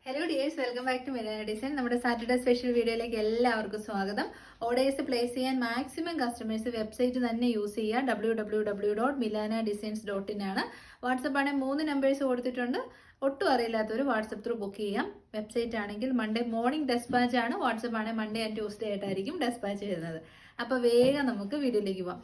Hello dears, welcome back to Milana design. നമ്മുടെ Saturday special വീഡിയോയിലേക്ക് എല്ലാവർക്കും സ്വാഗതം. ഓർഡേഴ്സ് പ്ലേസ് ചെയ്യാൻ മാക്സിമം കസ്റ്റമേഴ്സ് വെബ്സൈറ്റ് തന്നെ യൂസ് ചെയ്യുക. www.milanadesigns.in ആണ്. വാട്സപ്പ് ആണെങ്കിൽ 3 നമ്പേഴ്സ് കൊടുത്തിട്ടുണ്ട്. ഒട്ടും അറിയില്ലാത്തവർ വാട്സപ്പ് ത്രൂ ബുക്ക് ചെയ്യാം. വെബ്സൈറ്റ് ആണെങ്കിൽ മൺഡേ മോർണിംഗ് ഡെസ്പാച്ച് ആണ്. വാട്സപ്പ് ആണെങ്കിൽ മൺഡേ ആൻഡ് ട്യൂസ്ഡേ ആയിട്ടായിരിക്കും ഡെസ്പാച്ച് ചെയ്യുന്നത്. അപ്പോൾ വേഗം നമുക്ക് വീഡിയോയിലേക്ക് പോവാം.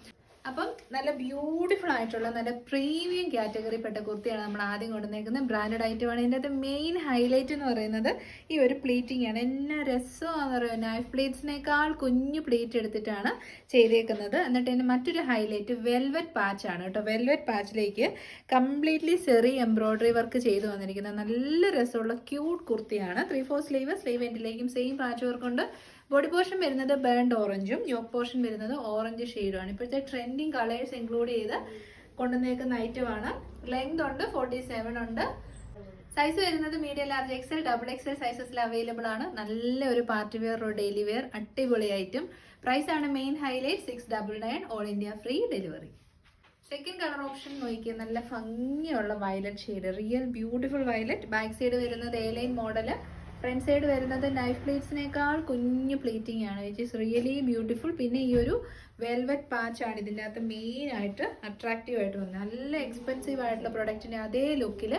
അപ്പം നല്ല ബ്യൂട്ടിഫുൾ ആയിട്ടുള്ള നല്ല പ്രീമിയം കാറ്റഗറി പെട്ട കുർത്തിയാണ് നമ്മൾ ആദ്യം കൊണ്ടുവന്നേക്കുന്നത്. ബ്രാൻഡഡ് ഐറ്റമാണ്. ഇതിൻ്റെ അകത്ത് മെയിൻ ഹൈലൈറ്റ് എന്ന് പറയുന്നത് ഈ ഒരു പ്ലീറ്റിംഗ് ആണ്. എന്നാ രസമാണെന്ന് പറയുന്നത്. നൈഫ് പ്ലീറ്റ്സിനേക്കാൾ കുഞ്ഞു പ്ലീറ്റ് എടുത്തിട്ടാണ് ചെയ്തേക്കുന്നത്. എന്നിട്ട് ഇതിൻ്റെ മറ്റൊരു ഹൈലൈറ്റ് വെൽവെറ്റ് പാച്ചാണ് കേട്ടോ. വെൽവെറ്റ് പാച്ചിലേക്ക് കംപ്ലീറ്റ്ലി സെറി എംബ്രോയിഡറി വർക്ക് ചെയ്തു വന്നിരിക്കുന്നത് നല്ല രസമുള്ള ക്യൂട്ട് കുർത്തിയാണ്. 3/4 സ്ലീവ് എൻഡിലേക്കും സെയിം പാച്ച് വർക്കുണ്ട്. ബോഡി പോർഷൻ വരുന്നത് ബേൺഡ് ഓറഞ്ചും യോക്ക് പോർഷൻ വരുന്നത് ഓറഞ്ച് ഷെയ്ഡുമാണ്. ഇപ്പോഴത്തെ ട്രെൻഡിങ് കളേഴ്സ് ഇൻക്ലൂഡ് ചെയ്ത് കൊണ്ടുവന്നേക്കുന്ന ഐറ്റമാണ്. ലെങ്ത് ഉണ്ട്, 47 ഉണ്ട്. സൈസ് വരുന്നത് medium, large, XL, double XL സൈസസിൽ അവൈലബിൾ ആണ്. നല്ല ഒരു പാർട്ടി വെയർ ഡെയിലി വെയർ അടിപൊളി ഐറ്റം. പ്രൈസ് ആണ് main highlight. 699, all India free delivery. Second colour option നോക്കിയാൽ നല്ല ഭംഗിയുള്ള violet shade, real beautiful violet. Back side വരുന്നത് A line model. Front side വരുന്നത് നൈഫ് പ്ലീറ്റ്സിനേക്കാൾ കുഞ്ഞു പ്ലീറ്റിംഗ് ആണ്, വിച്ച് ഈസ് റിയലി ബ്യൂട്ടിഫുൾ. പിന്നെ ഈ ഒരു വെൽവെറ്റ് പാച്ച് ആണ് ഇതിൻ്റെ അകത്ത് മെയിൻ ആയിട്ട് അട്രാക്റ്റീവ് ആയിട്ട് വന്നത്. നല്ല എക്സ്പെൻസീവ് ആയിട്ടുള്ള പ്രൊഡക്റ്റിന് അതേ ലുക്കിൽ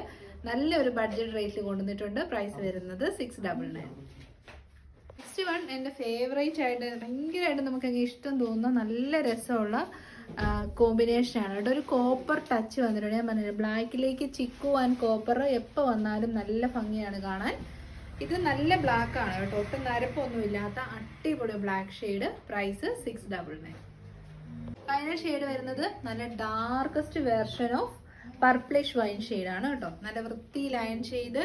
നല്ലൊരു ബഡ്ജറ്റ് റേറ്റിൽ കൊണ്ടുവന്നിട്ടുണ്ട്. പ്രൈസ് വരുന്നത് 699. നെക്സ്റ്റ് വൺ എൻ്റെ ഫേവറേറ്റ് ആയിട്ട് ഭയങ്കരമായിട്ട് നമുക്കങ്ങ് ഇഷ്ടം തോന്നുന്ന നല്ല രസമുള്ള കോമ്പിനേഷൻ ആണ് കേട്ടോ. ഒരു കോപ്പർ ടച്ച് വന്നിട്ടുണ്ട്. ഞാൻ പറഞ്ഞില്ല, ബ്ലാക്കിലേക്ക് ചിക്കു ആൻഡ് കോപ്പർ എപ്പോൾ വന്നാലും നല്ല ഭംഗിയാണ് കാണാൻ. ഇത് നല്ല ബ്ലാക്ക് ആണ് കേട്ടോ, ഒട്ടും നരപ്പൊന്നും ഇല്ലാത്ത അടിപൊളി black shade. Price 699. Final shade വരുന്നത് നല്ല darkest version of purplish wine ഷെയ്ഡാണ് കേട്ടോ. നല്ല വൃത്തിയിൽ അയൺ ചെയ്ത്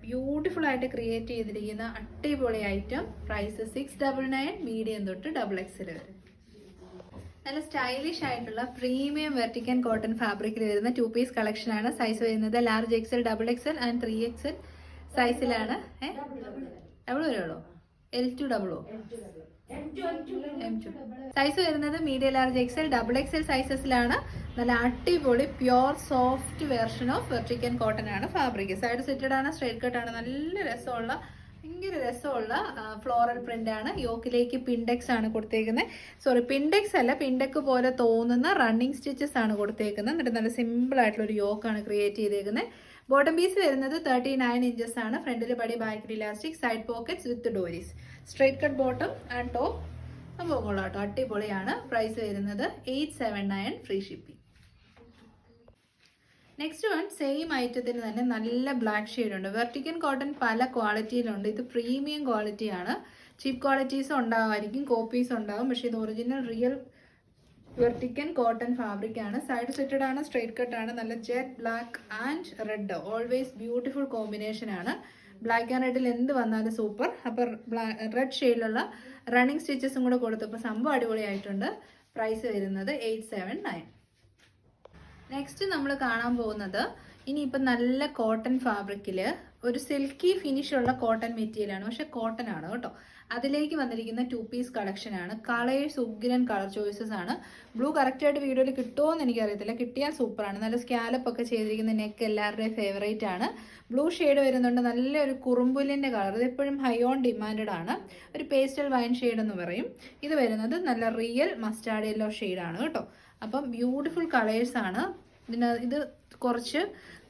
ബ്യൂട്ടിഫുൾ ആയിട്ട് ക്രിയേറ്റ് ചെയ്തിരിക്കുന്ന അടിപൊളി ഐറ്റം. പ്രൈസ് 699, മീഡിയം തൊട്ട് ഡബിൾ എക്സൽ വരെ. നല്ല സ്റ്റൈലിഷ് ആയിട്ടുള്ള പ്രീമിയം വെർട്ടിക്കൻ കോട്ടൺ ഫാബ്രിക്കിൽ വരുന്ന 2 പീസ് കളക്ഷൻ ആണ്. സൈസ് വരുന്നത് large XL, double XL and 3XL സൈസിലാണ്. ഡബിൾ വരുള്ളൂ, L2 ഡബിളോ M2. സൈസ് വരുന്നത് medium, large, XL, double XL സൈസസിലാണ്. നല്ല അടിപൊളി pure soft version of vertical cotton ആണ് ഫാബ്രിക്. സൈഡ് സെറ്റഡ് ആണ്, സ്ട്രൈറ്റ് കട്ട് ആണ്. നല്ല രസമുള്ള ഭയങ്കര രസമുള്ള ഫ്ലോറൽ പ്രിന്റ് ആണ്. യോക്കിലേക്ക് പിൻഡെക്സ് ആണ് കൊടുത്തേക്കുന്നത്. സോറി, പിൻഡെക്സ് അല്ല, പിൻഡെക്ക് പോലെ തോന്നുന്ന റണ്ണിങ് സ്റ്റിച്ചസ് ആണ് കൊടുത്തേക്കുന്നത്. എന്നിട്ട് നല്ല സിമ്പിൾ ആയിട്ടുള്ള ഒരു യോക്കാണ് ക്രിയേറ്റ് ചെയ്തേക്കുന്നത്. ബോട്ടം പീസ് വരുന്നത് 39 ഇഞ്ചസ് ആണ്. ഫ്രണ്ടിൽ പടി, ബാക്കിൽ ഇലാസ്റ്റിക്, സൈഡ് പോക്കറ്റ്സ് വിത്ത് ഡോരീസ്, straight cut bottom and top. സംഭവം കൊള്ളാട്ടോ, അടിപൊളിയാണ്. പ്രൈസ് വരുന്നത് 879, free shipping. Next one same ഐറ്റത്തിന് തന്നെ നല്ല ബ്ലാക്ക് ഷെയ്ഡ് ഉണ്ട്. വെർട്ടിക്കൻ കോട്ടൺ പല ക്വാളിറ്റിയിലുണ്ട്. ഇത് പ്രീമിയം ക്വാളിറ്റിയാണ്. ചീപ്പ് ക്വാളിറ്റീസ് ഉണ്ടാവുമായിരിക്കും, കോപ്പീസ് ഉണ്ടാവും. പക്ഷേ ഇത് ഒറിജിനൽ റിയൽ വെർട്ടിക്കൻ കോട്ടൺ ഫാബ്രിക് ആണ്. സൈഡ് സെറ്റഡ് ആണ്, സ്ട്രൈറ്റ് കട്ട് ആണ്. നല്ല jet black and red, always beautiful combination ആണ്. ബ്ലാക്ക് ആൻഡ് റെഡിൽ എന്ത് വന്നാലും സൂപ്പർ. അപ്പോൾ റെഡ് ഷെയ്ഡിലുള്ള റണ്ണിങ് സ്റ്റിച്ചസും കൂടെ കൊടുത്തപ്പോൾ സംഭവം അടിപൊളിയായിട്ടുണ്ട്. പ്രൈസ് വരുന്നത് 879. നെക്സ്റ്റ് നമ്മൾ കാണാൻ പോകുന്നത് ഇനിയിപ്പോൾ നല്ല കോട്ടൺ ഫാബ്രിക്കിൽ ഒരു സിൽക്കി ഫിനിഷ് ഉള്ള കോട്ടൺ മെറ്റീരിയലാണ്. പക്ഷെ കോട്ടൺ ആണ് കേട്ടോ. അതിലേക്ക് വന്നിരിക്കുന്ന 2 പീസ് കളക്ഷൻ ആണ്. കളേഴ്സ് ഉഗ്രൻ കളർ ചോയ്സസ് ആണ്. ബ്ലൂ കറക്റ്റായിട്ട് വീഡിയോയിൽ കിട്ടുമോ എന്ന് എനിക്കറിയത്തില്ല. കിട്ടിയാൽ സൂപ്പറാണ്. നല്ല സ്കാലപ്പ് ഒക്കെ ചെയ്തിരിക്കുന്ന നെക്ക് എല്ലാവരുടെയും ഫേവറേറ്റ് ആണ്. ബ്ലൂ ഷെയ്ഡ് വരുന്നുണ്ട്. നല്ലൊരു കുറുമ്പുല്ലിൻ്റെ കളർ. ഇത് എപ്പോഴും ഹൈ ഓൺ ഡിമാൻഡഡ് ആണ്. ഒരു പേസ്റ്റൽ വൈൻ ഷെയ്ഡ് എന്ന് പറയും. ഇത് വരുന്നത് നല്ല റിയൽ മസ്റ്റാർഡ് യെല്ലോ ഷെയ്ഡാണ് കേട്ടോ. അപ്പം ബ്യൂട്ടിഫുൾ കളേഴ്സ് ആണ്. ഇത് കുറച്ച്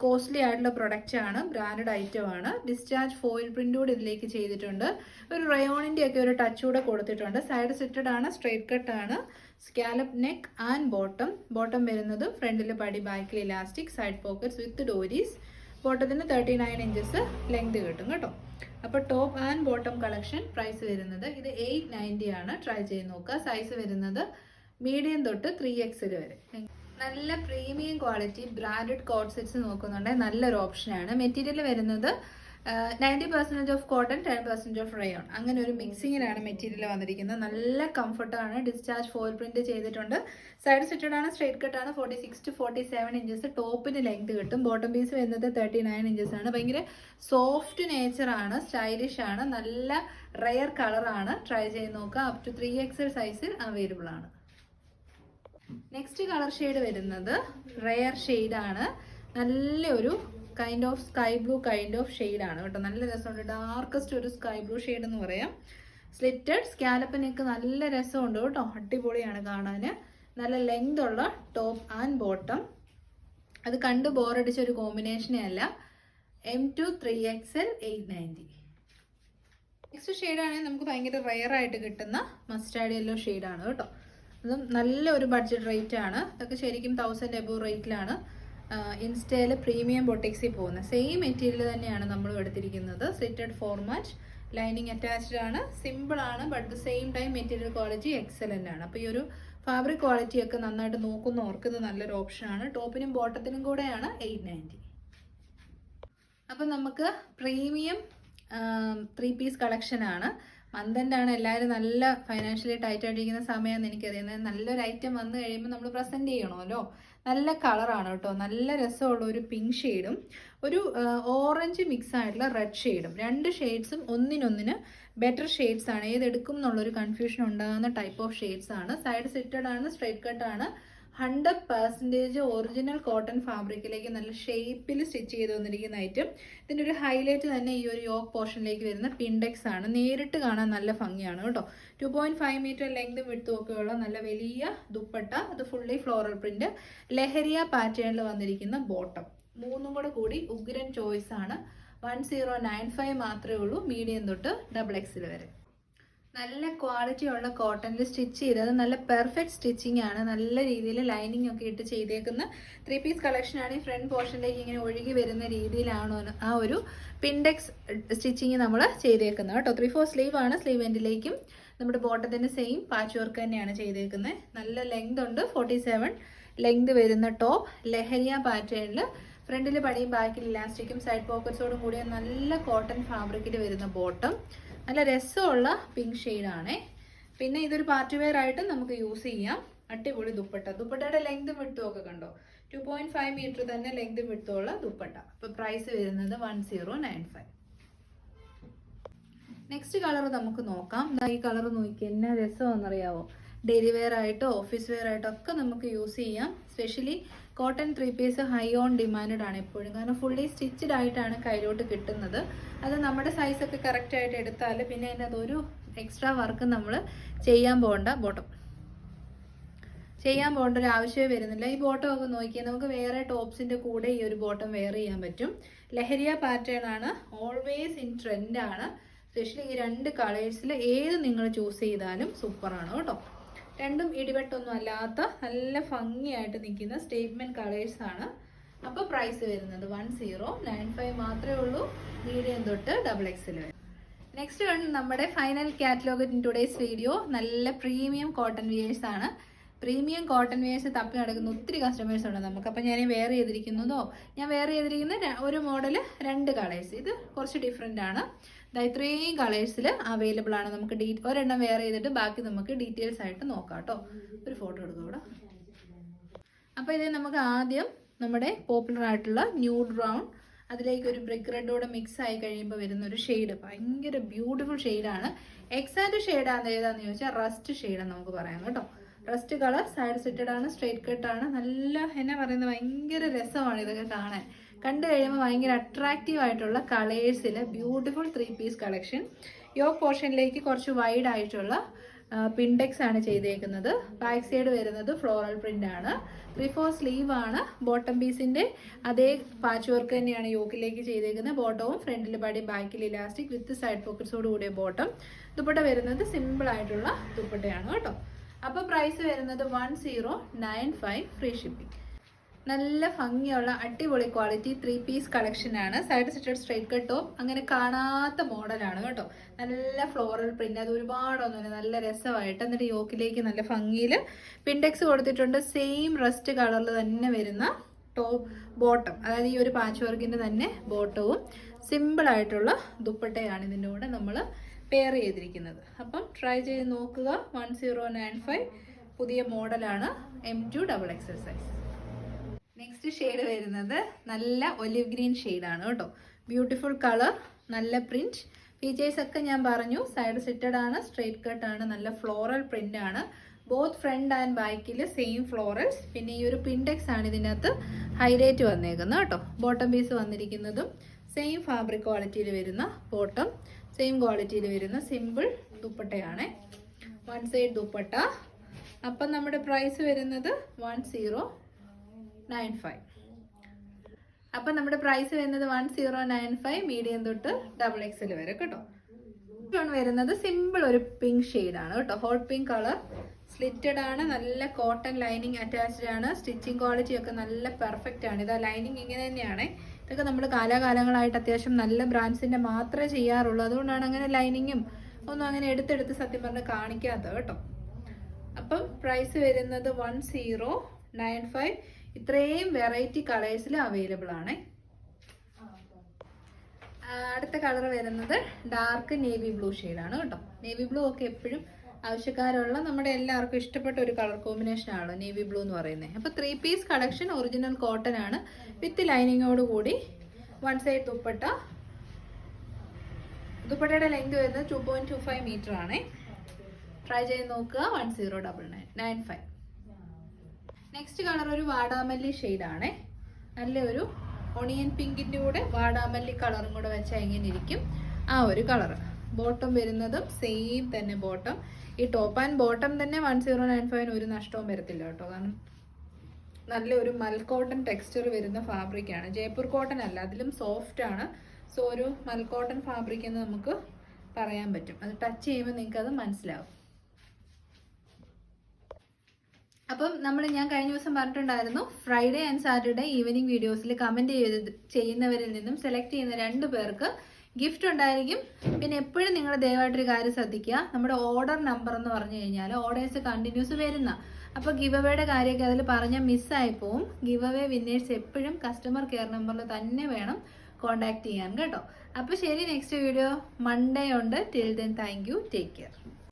കോസ്റ്റ്ലി ആയിട്ടുള്ള പ്രൊഡക്റ്റ് ആണ്. ബ്രാൻഡഡ് ഐറ്റം ആണ്. ഡിസ്ചാർജ് ഫോയിൽ പ്രിന്റ് കൂടെ ഇതിലേക്ക് ചെയ്തിട്ടുണ്ട്. ഒരു റയോണിൻ്റെ ഒക്കെ ഒരു ടച്ച് കൂടെ കൊടുത്തിട്ടുണ്ട്. സൈഡ് സെറ്റഡ് ആണ്, സ്ട്രൈറ്റ് കട്ട് ആണ്. Scallop neck and bottom. Bottom വരുന്നത് ഫ്രണ്ടിൽ പടി, ബാക്കിൽ ഇലാസ്റ്റിക്, സൈഡ് പോക്കറ്റ്സ് വിത്ത് ഡോരീസ്. ബോട്ടത്തിന് 39 ഇഞ്ചസ് ലെങ്ത് കിട്ടും കേട്ടോ. അപ്പോൾ top and bottom collection. Price വരുന്നത് ഇത് 890 ആണ്. ട്രൈ ചെയ്ത് നോക്കുക. സൈസ് വരുന്നത് മീഡിയം തൊട്ട് 3XL വരെ. നല്ല premium quality branded coat sets നോക്കുന്നുണ്ടെങ്കിൽ നല്ലൊരു ഓപ്ഷനാണ്. മെറ്റീരിയൽ വരുന്നത് 90% ഓഫ് കോട്ടൺ, 10% ഓഫ് റയോൺ. അങ്ങനെ ഒരു മിക്സിങ്ങിലാണ് മെറ്റീരിയൽ വന്നിരിക്കുന്നത്. നല്ല കംഫർട്ടാണ്. ഡിസ്ചാർജ് ഫോയിൽ പ്രിന്റ് ചെയ്തിട്ടുണ്ട്. സൈഡ് സെറ്റഡ് ആണ്, സ്ട്രൈറ്റ് കട്ട് ആണ്. 46 to 47 ഇഞ്ചസ് ടോപ്പിന് ലെങ്ത് കിട്ടും. ബോട്ടം പീസ് വരുന്നത് 39 ഇഞ്ചസ് ആണ്. ഭയങ്കര സോഫ്റ്റ് നേച്ചർ ആണ്, സ്റ്റൈലിഷ് ആണ്, നല്ല റെയർ കളറാണ്. ട്രൈ ചെയ്ത് നോക്കുക. അപ് ടു 3XL സൈസിൽ അവൈലബിൾ ആണ്. നെക്സ്റ്റ് കളർ ഷെയ്ഡ് വരുന്നത് റെയർ ഷെയ്ഡാണ്. നല്ലൊരു kind of sky blue kind of ഷെയ്ഡാണ് കേട്ടോ. നല്ല രസമുണ്ട്, ഡാർക്കസ്റ്റ് ഒരു സ്കൈ ബ്ലൂ ഷെയ്ഡ് എന്ന് പറയാം. സ്ലിറ്റഡ് സ്കാലപ്പ് നെക്ക് നല്ല രസമുണ്ട് കേട്ടോ, അടിപൊളിയാണ് കാണാൻ. നല്ല ലെങ്ത് ഉള്ള ടോപ്പ് ആൻഡ് ബോട്ടം. അത് കണ്ട് ബോറടിച്ച ഒരു കോമ്പിനേഷനേ അല്ല. M2 3XL 890. നെക്സ്റ്റ് ഷെയ്ഡാണെങ്കിൽ നമുക്ക് ഭയങ്കര റെയർ ആയിട്ട് കിട്ടുന്ന മസ്റ്റാർഡ് യെല്ലോ ഷെയ്ഡാണ് കേട്ടോ. അതും നല്ല ഒരു ബഡ്ജറ്റ് റേറ്റ് ആണ്. ഇതൊക്കെ ശരിക്കും 1000 എബോവ് റേറ്റിലാണ് ഇൻസ്റ്റയിൽ പ്രീമിയം ബൊട്ടിക്സിൽ പോകുന്നത്. സെയിം മെറ്റീരിയൽ തന്നെയാണ് നമ്മൾ എടുത്തിരിക്കുന്നത്. സ്ലിറ്റഡ് ഫോർമാറ്റ്, ലൈനിങ് അറ്റാച്ച്ഡ് ആണ്, സിമ്പിൾ ആണ്, but the same time material quality excellent ആണ്. അപ്പോൾ ഈ ഒരു ഫാബ്രിക് ക്വാളിറ്റി ഒക്കെ നന്നായിട്ട് നോക്കുന്നവർക്ക് ഇത് നല്ലൊരു ഓപ്ഷനാണ്. ടോപ്പിനും ബോട്ടത്തിനും കൂടെയാണ് 890. അപ്പം നമുക്ക് പ്രീമിയം 3 പീസ് കളക്ഷനാണ്. മന്തെൻ്റാണ്, എല്ലാവരും നല്ല ഫൈനാൻഷ്യലി ടൈറ്റ് ആയിട്ടിരിക്കുന്ന സമയമെന്ന് എനിക്കറിയുന്നത്. നല്ലൊരു ഐറ്റം വന്നു കഴിയുമ്പോൾ നമ്മൾ പ്രസൻറ്റ് ചെയ്യണമല്ലോ. നല്ല കളറാണ് കേട്ടോ, നല്ല രസമുള്ള ഒരു പിങ്ക് ഷെയ്ഡും ഒരു ഓറഞ്ച് മിക്സ് ആയിട്ടുള്ള റെഡ് ഷെയ്ഡും. രണ്ട് ഷെയ്ഡ്സും ഒന്നിനൊന്നിന് ബെറ്റർ ഷെയ്ഡ്സ് ആണ്. ഏതെടുക്കും എന്നുള്ളൊരു കൺഫ്യൂഷൻ ഉണ്ടാകുന്ന ടൈപ്പ് ഓഫ് ഷെയ്ഡ്സ് ആണ്. സൈഡ് സിറ്റഡ് ആണ്, സ്ട്രൈറ്റ് കട്ട് ആണ്. 100% ഒറിജിനൽ കോട്ടൺ ഫാബ്രിക്കിലേക്ക് നല്ല ഷേപ്പിൽ സ്റ്റിച്ച് ചെയ്ത് വന്നിരിക്കുന്ന ഐറ്റം. ഇതിൻ്റെ ഒരു ഹൈലൈറ്റ് തന്നെ ഈ ഒരു യോക്ക് പോർഷനിലേക്ക് വരുന്ന പിൻഡെക്സ് ആണ്. നേരിട്ട് കാണാൻ നല്ല ഭംഗിയാണ് കേട്ടോ. 2.5 മീറ്റർ ലെങ്തും വിഡ്ത്തും ഒക്കെയുള്ള നല്ല വലിയ ദുപ്പട്ട. അത് ഫുള്ളി ഫ്ലോറൽ പ്രിന്റ്, ലഹരിയ പാറ്റേണിൽ വന്നിരിക്കുന്ന ബോട്ടം. മൂന്നും കൂടി ഉഗ്രൻ ചോയ്സ് ആണ്. 1095 മാത്രമേ ഉള്ളൂ, മീഡിയം തൊട്ട് XXL വരെ. നല്ല ക്വാളിറ്റി ഉള്ള കോട്ടണിൽ സ്റ്റിച്ച് ചെയ്തത്, നല്ല പെർഫെക്റ്റ് സ്റ്റിച്ചിങ് ആണ്. നല്ല രീതിയിൽ ലൈനിങ് ഒക്കെ ഇട്ട് ചെയ്തേക്കുന്ന 3 പീസ് കളക്ഷൻ ആണ്. ഈ ഫ്രണ്ട് പോർഷനിലേക്ക് ഇങ്ങനെ ഒഴുകി വരുന്ന രീതിയിലാണോ ആ ഒരു പിൻഡെക്സ് സ്റ്റിച്ചിങ് നമ്മൾ ചെയ്തേക്കുന്നത് കേട്ടോ. 3/4 സ്ലീവ് ആണ്. സ്ലീവ് എൻഡിലേക്കും നമ്മുടെ ബോട്ടത്തിൻ്റെ സെയിം പാച്ച് വർക്ക് തന്നെയാണ് ചെയ്തേക്കുന്നത്. നല്ല ലെങ്ത് ഉണ്ട്, 47 ലെങ്ത് വരുന്ന ടോപ്പ്, ലഹരിയ പാറ്റേണിൽ ഫ്രണ്ടിൽ പടിയും ബാക്കിൽ ഇലാസ്റ്റിക്കും സൈഡ് പോക്കറ്റ്സോടും കൂടിയ നല്ല കോട്ടൺ ഫാബ്രിക്കിൽ വരുന്ന ബോട്ടം. നല്ല രസമുള്ള പിങ്ക് ഷെയ്ഡാണേ. പിന്നെ ഇതൊരു പാർട്ടി വെയർ ആയിട്ട് നമുക്ക് യൂസ് ചെയ്യാം. അടിപൊളി ദുപ്പട്ട. ദുപ്പട്ടയുടെ ലെങ്ത് വിഡ്ത്തും ഒക്കെ കണ്ടോ, 2.5 മീറ്റർ തന്നെ ലെങ്ത് വിഡ്ത്തുള്ള ദുപ്പട്ട. അപ്പോൾ പ്രൈസ് വരുന്നത് 1095. നെക്സ്റ്റ് കളർ നമുക്ക് നോക്കാം. ഈ കളർ നോക്കി എന്നാ രസമാണെന്നറിയാവോ. ഡെയിലി വെയർ ആയിട്ടോ ഓഫീസ് വെയർ ആയിട്ടോ ഒക്കെ നമുക്ക് യൂസ് ചെയ്യാം. Specially cotton 3 piece high on demand ആണ് എപ്പോഴും. കാരണം ഫുള്ളി സ്റ്റിച്ച്ഡ് ആയിട്ടാണ് കയ്യിലോട്ട് കിട്ടുന്നത്. അത് നമ്മുടെ സൈസൊക്കെ കറക്റ്റായിട്ട് എടുത്താൽ പിന്നെ അതിൻ്റെ അതൊരു എക്സ്ട്രാ വർക്ക് നമ്മൾ ചെയ്യാൻ പോകേണ്ട ഒരു ആവശ്യമേ വരുന്നില്ല. ഈ ബോട്ടം ഒക്കെ നോക്കിയാൽ നമുക്ക് വേറെ ടോപ്സിൻ്റെ കൂടെ ഈ ഒരു ബോട്ടം വെയർ ചെയ്യാൻ പറ്റും. ലഹരിയ പാറ്റേൺ ആണ്, ഓൾവേസ് ഇൻ ട്രെൻഡാണ്. സ്പെഷ്യലി ഈ 2 കളേഴ്സിൽ ഏത് നിങ്ങൾ ചൂസ് ചെയ്താലും സൂപ്പറാണ് കേട്ടോ. രണ്ടും ഇടിവെട്ടൊന്നും അല്ലാത്ത നല്ല ഭംഗിയായിട്ട് നിൽക്കുന്ന സ്റ്റേറ്റ്മെൻറ്റ് കളേഴ്സാണ്. അപ്പോൾ പ്രൈസ് വരുന്നത് 1095 മാത്രമേ ഉള്ളൂ, മീഡിയം തൊട്ട് XXL വരെ. നെക്സ്റ്റ് ആണ് നമ്മുടെ final catalogue in today's video. നല്ല പ്രീമിയം കോട്ടൺ വിയേഴ്സ് ആണ്. പ്രീമിയം കോട്ടൺ വിയേഴ്സ് തപ്പി നടക്കുന്ന ഒത്തിരി കസ്റ്റമേഴ്സ് ഉണ്ട് നമുക്ക്. അപ്പോൾ ഞാൻ വെയർ ചെയ്തിരിക്കുന്ന ഒരു മോഡൽ 2 കളേഴ്സ്. ഇത് കുറച്ച് ഡിഫറെൻ്റ് ആണ്. ഇത്രയും കളേഴ്സിൽ അവൈലബിൾ ആണ്. നമുക്ക് ഒരെണ്ണം വെയർ ചെയ്തിട്ട് ബാക്കി നമുക്ക് ഡീറ്റെയിൽസ് ആയിട്ട് നോക്കാം കേട്ടോ. ഒരു ഫോട്ടോ എടുക്കുക ഇവിടെ. അപ്പോൾ ഇത് നമുക്ക് ആദ്യം നമ്മുടെ പോപ്പുലർ ആയിട്ടുള്ള ന്യൂഡ് ബ്രൗൺ, അതിലേക്ക് ഒരു ബ്രിക്ക് റെഡോടെ മിക്സ് ആയി കഴിയുമ്പോൾ വരുന്ന ഒരു ഷെയ്ഡ്. ഭയങ്കര ബ്യൂട്ടിഫുൾ ഷെയ്ഡാണ്. എക്സാക്ട് ഷെയ്ഡാണ് ഏതാണെന്ന് ചോദിച്ചാൽ റസ്റ്റ് ഷെയ്ഡാണ് നമുക്ക് പറയാം കേട്ടോ. റസ്റ്റ് കളർ, സൈഡ് സിറ്റഡ് ആണ്, സ്ട്രൈറ്റ് കട്ടാണ്. നല്ല എന്നാ പറയുന്നത്, ഭയങ്കര രസമാണ് ഇതൊക്കെ കാണാൻ. കണ്ടു കഴിയുമ്പോൾ ഭയങ്കര അട്രാക്റ്റീവ് ആയിട്ടുള്ള കളേഴ്സിൽ ബ്യൂട്ടിഫുൾ 3 പീസ് കളക്ഷൻ. യോക്ക് പോർഷനിലേക്ക് കുറച്ച് വൈഡ് ആയിട്ടുള്ള പിൻഡെക്സ് ആണ് ചെയ്തേക്കുന്നത്. ബാക്ക് സൈഡ് വരുന്നത് ഫ്ലോറൽ പ്രിന്റ് ആണ്. 3/4 സ്ലീവ് ആണ്. ബോട്ടം പീസിന്റെ അതേ പാച്ച് വർക്ക് തന്നെയാണ് യോക്കിലേക്ക് ചെയ്തേക്കുന്നത്. ബോട്ടവും ഫ്രണ്ടിൽ പടി ബാക്കിൽ ഇലാസ്റ്റിക് വിത്ത് സൈഡ് പോക്കറ്റ്സോട് കൂടിയ ബോട്ടം. ദുപ്പട്ട വരുന്നത് സിമ്പിൾ ആയിട്ടുള്ള ദുപ്പട്ടയാണ് കേട്ടോ. അപ്പോൾ പ്രൈസ് വരുന്നത് 1095, ഫ്രീ ഷിപ്പിംഗ്. നല്ല ഭംഗിയുള്ള അടിപൊളി ക്വാളിറ്റി 3 പീസ് കളക്ഷൻ ആണ്. സൈഡ് സിറ്റഡ് സ്ട്രൈറ്റ് കട്ട് ടോപ്പ്, അങ്ങനെ കാണാത്ത മോഡലാണ് കേട്ടോ. നല്ല ഫ്ലോറൽ പ്രിന്റ്, അത് ഒരുപാടൊന്നുമില്ല, നല്ല രസമായിട്ട്. എന്നിട്ട് യോക്കിലേക്ക് നല്ല ഭംഗിയിൽ പിൻഡെക്സ് കൊടുത്തിട്ടുണ്ട്. സെയിം റസ്റ്റ് കളറിൽ തന്നെ വരുന്ന ബോട്ടം, അതായത് ഈ ഒരു പാച്ച് വർക്കിന്റെ തന്നെ ബോട്ടവും സിമ്പിൾ ആയിട്ടുള്ള ദുപ്പട്ടയാണ് ഇതിൻ്റെ കൂടെ നമ്മൾ പെയർ ചെയ്തിരിക്കുന്നത്. അപ്പം ട്രൈ ചെയ്ത് നോക്കുക. 1095, പുതിയ മോഡലാണ്, M2 XXL size. Next shade വരുന്നത് നല്ല ഒലിവ് ഗ്രീൻ ഷെയ്ഡാണ് കേട്ടോ. ബ്യൂട്ടിഫുൾ കളർ, നല്ല പ്രിന്റ്. ഫീച്ചേഴ്സ് ഒക്കെ ഞാൻ പറഞ്ഞു. സൈഡ് സിറ്റഡ് ആണ്, സ്ട്രൈറ്റ് കട്ട് ആണ്, നല്ല ഫ്ലോറൽ പ്രിന്റ് ആണ്. ബോത്ത് ഫ്രണ്ട് ആൻഡ് ബാക്കിൽ സെയിം ഫ്ലോറൽസ്. പിന്നെ ഈ ഒരു പിൻഡെക്സ് ആണ് ഇതിനകത്ത് ഹൈലൈറ്റ് വന്നേക്കുന്നത് കേട്ടോ. ബോട്ടം പീസ് വന്നിരിക്കുന്നതും സെയിം ഫാബ്രിക് ക്വാളിറ്റിയിൽ വരുന്ന ബോട്ടം, സെയിം ക്വാളിറ്റിയിൽ വരുന്ന സിമ്പിൾ ദുപ്പട്ടയാണ്. One side dupatta. അപ്പം നമ്മുടെ പ്രൈസ് വരുന്നത് 1095. അപ്പം നമ്മുടെ പ്രൈസ് വരുന്നത് 1095, മീഡിയം തൊട്ട് XXL വരെ കേട്ടോ. വരുന്നത് സിമ്പിൾ ഒരു പിങ്ക് ഷെയ്ഡാണ് കേട്ടോ. ഹോട്ട് പിങ്ക് കളർ, സ്ലിറ്റഡ് ആണ്, നല്ല കോട്ടൺ ലൈനിങ് അറ്റാച്ച്ഡ് ആണ്. സ്റ്റിച്ചിങ് ക്വാളിറ്റി ഒക്കെ നല്ല പെർഫെക്റ്റ് ആണ്. ഇതാ ലൈനിങ് ഇങ്ങനെ തന്നെയാണ്. ഇതൊക്കെ നമ്മൾ കാലാകാലങ്ങളായിട്ട് അത്യാവശ്യം നല്ല ബ്രാൻഡ്സിന്റെ മാത്രമേ ചെയ്യാറുള്ളൂ. അതുകൊണ്ടാണ് അങ്ങനെ ലൈനിങ്ങും ഒന്നും അങ്ങനെ എടുത്തെടുത്ത് സത്യം പറഞ്ഞ് കാണിക്കാത്തത് കേട്ടോ. അപ്പം പ്രൈസ് വരുന്നത് 1095. ഇത്രയും വെറൈറ്റി കളേഴ്സിൽ അവൈലബിൾ ആണ്. അടുത്ത കളർ വരുന്നത് ഡാർക്ക് നേവി ബ്ലൂ ഷെയ്ഡാണ് കേട്ടോ. നേവി ബ്ലൂ ഒക്കെ എപ്പോഴും ആവശ്യക്കാരുള്ള നമ്മുടെ എല്ലാവർക്കും ഇഷ്ടപ്പെട്ട ഒരു കളർ കോമ്പിനേഷൻ ആണല്ലോ നേവി ബ്ലൂ എന്ന് പറയുന്നത്. അപ്പോൾ 3 പീസ് കളക്ഷൻ, ഒറിജിനൽ കോട്ടൺ ആണ്, വിത്ത് ലൈനിങ്ങോട് കൂടി. One side dupatta. ദുപ്പട്ടയുടെ ലെങ്ത് വരുന്നത് 2.25 മീറ്റർ ആണ്. ട്രൈ ചെയ്ത് നോക്കുക. 1095. നെക്സ്റ്റ് കളർ ഒരു വാടാമല്ലി ഷെയ്ഡാണ്. നല്ലൊരു ഓണിയൻ പിങ്കിൻ്റെ കൂടെ വാടാമല്ലി കളറും കൂടെ വെച്ചാൽ എങ്ങനെ ഇരിക്കും ആ ഒരു കളർ. ബോട്ടം വരുന്നതും സെയിം തന്നെ ബോട്ടം. ഈ ടോപ്പ് ആൻഡ് ബോട്ടം തന്നെ 1095 ഒരു നഷ്ടവും വരത്തില്ല കേട്ടോ. കാരണം നല്ലൊരു മൽക്കോട്ടൺ ടെക്സ്ചർ വരുന്ന ഫാബ്രിക്കാണ്. ജയ്പൂർ കോട്ടൺ അല്ല, അതിലും സോഫ്റ്റ് ആണ്. സോ ഒരു മൽക്കോട്ടൺ ഫാബ്രിക് എന്ന് നമുക്ക് പറയാൻ പറ്റും. അത് ടച്ച് ചെയ്യുമ്പോൾ നിങ്ങൾക്ക് അത് മനസ്സിലാവും. അപ്പം ഞാൻ കഴിഞ്ഞ ദിവസം പറഞ്ഞിട്ടുണ്ടായിരുന്നു, ഫ്രൈഡേ ആൻഡ് സാറ്റർഡേ ഈവനിങ് വീഡിയോസിൽ കമൻറ്റ് ചെയ്യുന്നവരിൽ നിന്നും സെലക്ട് ചെയ്യുന്ന 2 പേർക്ക് ഗിഫ്റ്റ് ഉണ്ടായിരിക്കും. പിന്നെ എപ്പോഴും നിങ്ങൾ ദയവായിട്ടൊരു കാര്യം ശ്രദ്ധിക്കുക, നമ്മുടെ ഓർഡർ നമ്പർ എന്ന് പറഞ്ഞു കഴിഞ്ഞാൽ ഓർഡേഴ്സ് കണ്ടിന്യൂസ് വരുന്ന. അപ്പോൾ ഗിവ് അവേയുടെ കാര്യമൊക്കെ അതിൽ പറഞ്ഞാൽ മിസ്സായി പോവും. ഗിവ് അവേ വിന്നേഴ്സ് എപ്പോഴും കസ്റ്റമർ കെയർ നമ്പറിൽ തന്നെ വേണം കോൺടാക്ട് ചെയ്യാൻ കേട്ടോ. അപ്പോൾ ശരി, നെക്സ്റ്റ് വീഡിയോ മൺഡേ ഉണ്ട്. Till then thank you, take care.